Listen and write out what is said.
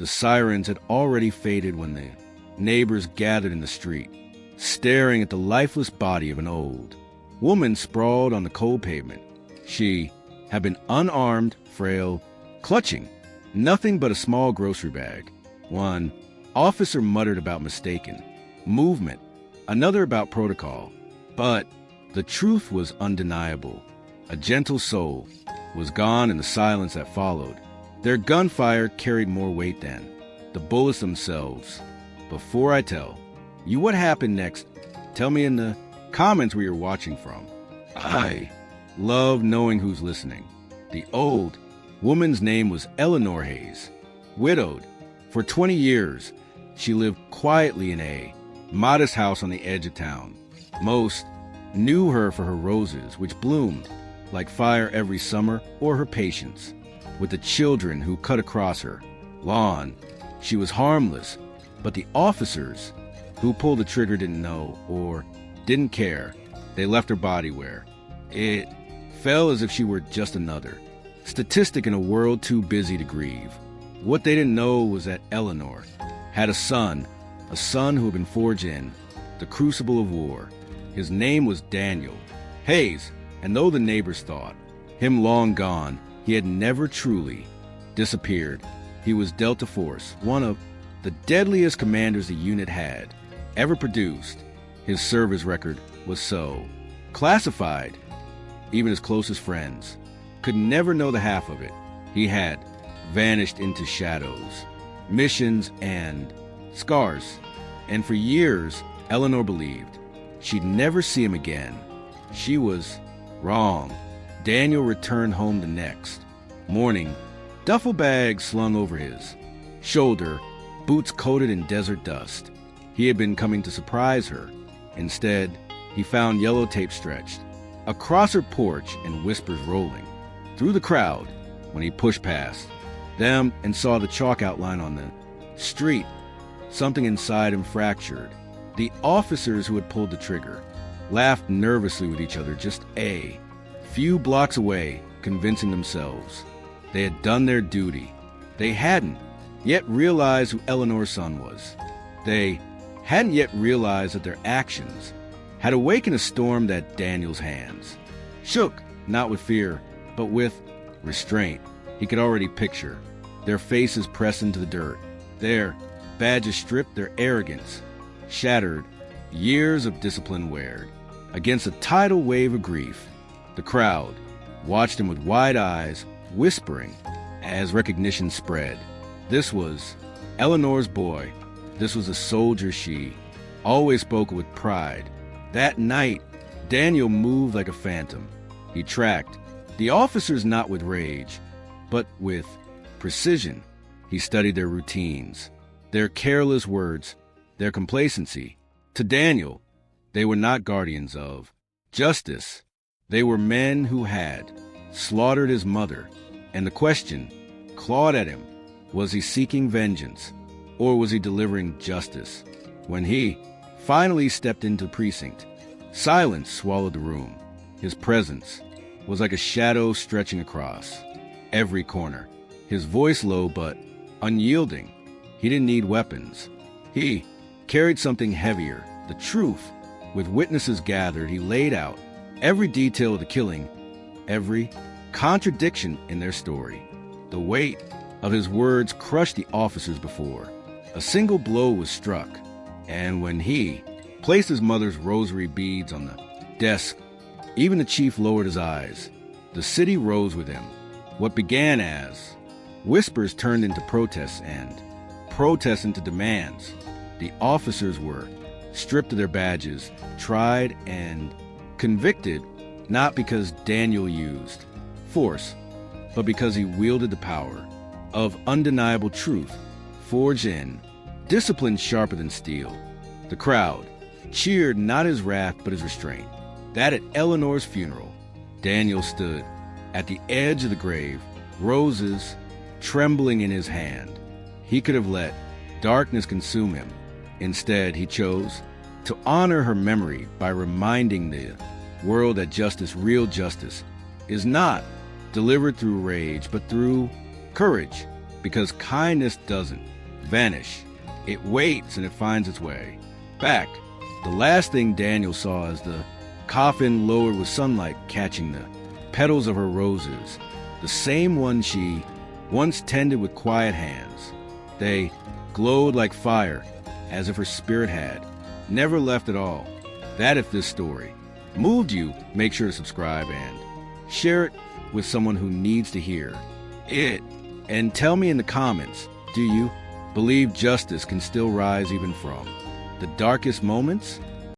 The sirens had already faded when the neighbors gathered in the street, staring at the lifeless body of an old woman sprawled on the cold pavement. She had been unarmed, frail, clutching nothing but a small grocery bag. One officer muttered about mistaken movement, another about protocol. But the truth was undeniable. A gentle soul was gone in the silence that followed. Their gunfire carried more weight than the bullets themselves. Before I tell you what happened next, tell me in the comments where you're watching from. I love knowing who's listening. The old woman's name was Eleanor Hayes. Widowed for 20 years, she lived quietly in a modest house on the edge of town. Most knew her for her roses, which bloomed like fire every summer, or her patience with the children who cut across her lawn. She was harmless, but the officers who pulled the trigger didn't know or didn't care. They left her body where it fell, as if she were just another statistic in a world too busy to grieve. What they didn't know was that Eleanor had a son who had been forged in the crucible of war. His name was Daniel Hayes, and though the neighbors thought him long gone, he had never truly disappeared. He was Delta Force, one of the deadliest commanders the unit had ever produced. His service record was so classified, even his closest friends could never know the half of it. He had vanished into shadows, missions, and scars. And for years, Eleanor believed she'd never see him again. She was wrong. Daniel returned home the next morning, duffel bag slung over his shoulder, boots coated in desert dust. He had been coming to surprise her. Instead, he found yellow tape stretched across her porch and whispers rolling through the crowd when he pushed past them and saw the chalk outline on the street. Something inside him fractured. The officers who had pulled the trigger laughed nervously with each other just a few blocks away, convincing themselves they had done their duty. They hadn't yet realized who Eleanor's son was. They hadn't yet realized that their actions had awakened a storm that Daniel's hands shook, not with fear, but with restraint. He could already picture their faces pressed into the dirt, their badges stripped, their arrogance shattered, years of discipline weared. Against a tidal wave of grief, the crowd watched him with wide eyes, whispering as recognition spread. This was Eleanor's boy. This was a soldier she always spoke with pride. That night, Daniel moved like a phantom. He tracked the officers not with rage, but with precision. He studied their routines, their careless words, their complacency. To Daniel, they were not guardians of justice. They were men who had slaughtered his mother. And the question clawed at him, was he seeking vengeance or was he delivering justice? When he finally stepped into the precinct, silence swallowed the room. His presence was like a shadow stretching across every corner. His voice low but unyielding. He didn't need weapons. He carried something heavier, the truth. With witnesses gathered, he laid out every detail of the killing, every contradiction in their story. The weight of his words crushed the officers before a single blow was struck. And when he placed his mother's rosary beads on the desk, even the chief lowered his eyes. The city rose with him. What began as whispers turned into protests and protests into demands. The officers were stripped of their badges, tried and convicted, not because Daniel used force, but because he wielded the power of undeniable truth, forged in discipline sharper than steel. The crowd cheered not his wrath but his restraint. That at Eleanor's funeral, Daniel stood at the edge of the grave, roses trembling in his hand. He could have let darkness consume him. Instead, he chose to honor her memory by reminding the world that justice, real justice, is not delivered through rage, but through courage. because kindness doesn't vanish. It waits and it finds its way back. The last thing Daniel saw as the coffin lowered with sunlight catching the petals of her roses, the same one she once tended with quiet hands. They glowed like fire, as if her spirit had never left at all. That if this story moved you, make sure to subscribe and share it with someone who needs to hear it. And tell me in the comments, do you believe justice can still rise even from the darkest moments?